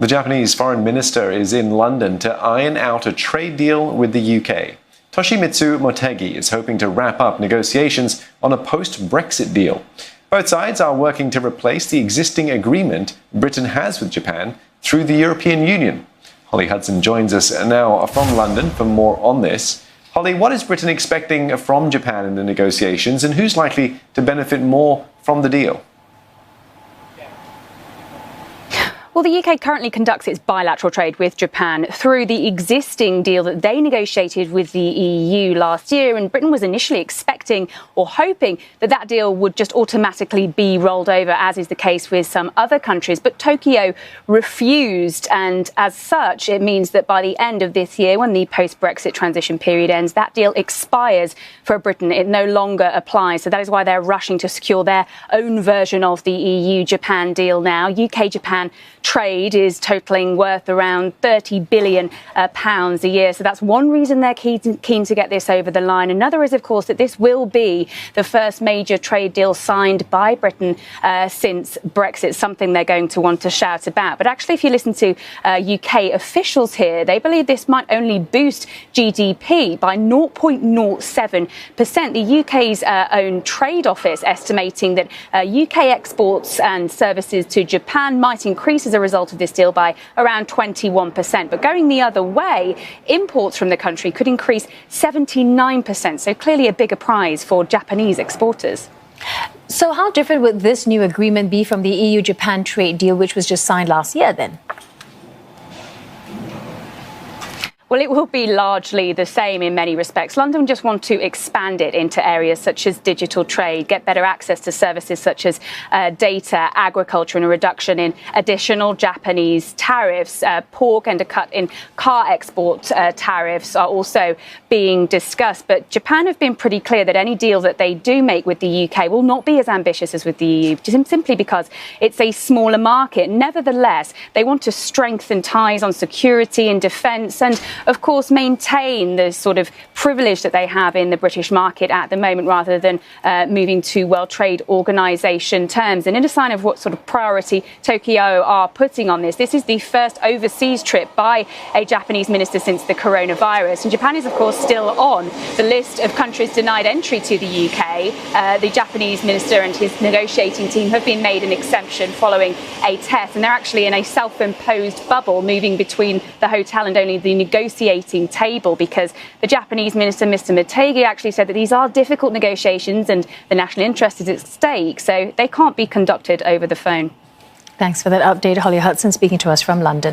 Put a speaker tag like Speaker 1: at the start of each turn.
Speaker 1: The Japanese foreign minister is in London to iron out a trade deal with the UK. Toshimitsu Motegi is hoping to wrap up negotiations on a post-Brexit deal. Both sides are working to replace the existing agreement Britain has with Japan through the European Union. Holly Hudson joins us now from London for more on this. Holly, what is Britain expecting from Japan in the negotiations, and who's likely to benefit more from the deal?
Speaker 2: Well, the UK currently conducts its bilateral trade with Japan through the existing deal that they negotiated with the EU last year. And Britain was initially expecting or hoping that that deal would just automatically be rolled over, as is the case with some other countries. But Tokyo refused. And as such, it means that by the end of this year, when the post-Brexit transition period ends, that deal expires for Britain. It no longer applies. So that is why they're rushing to secure their own version of the EU-Japan deal now. UK-Japan trade is totaling worth around £30 billion a year. So that's one reason they're keen to get this over the line. Another is, of course, that this will be the first major trade deal signed by Britain since Brexit, something they're going to want to shout about. But actually, if you listen to UK officials here, they believe this might only boost GDP by 0.07%. The UK's own trade office estimating that UK exports and services to Japan might increase as a result of this deal by around 21%. But going the other way, imports from the country could increase 79%. So clearly a bigger prize for Japanese exporters.
Speaker 3: So how different would this new agreement be from the EU-Japan trade deal, which was just signed last year then?
Speaker 2: Well, it will be largely the same in many respects. London just want to expand it into areas such as digital trade, get better access to services such as data, agriculture, and a reduction in additional Japanese tariffs. Pork and a cut in car export tariffs are also being discussed. But Japan have been pretty clear that any deal that they do make with the UK will not be as ambitious as with the EU, simply because it's a smaller market. Nevertheless, they want to strengthen ties on security and defence and, of course, maintain the sort of privilege that they have in the British market at the moment, rather than moving to World Trade Organization terms. And in a sign of what sort of priority Tokyo are putting on this, this is the first overseas trip by a Japanese minister since the coronavirus. And Japan is, of course, still on the list of countries denied entry to the UK. The Japanese minister and his negotiating team have been made an exemption following a test, and they're actually in a self-imposed bubble, moving between the hotel and only the negotiating table, because the Japanese minister, Mr. Motegi, actually said that these are difficult negotiations and the national interest is at stake, so they can't be conducted over the phone.
Speaker 3: Thanks for that update, Holly Hudson, speaking to us from London.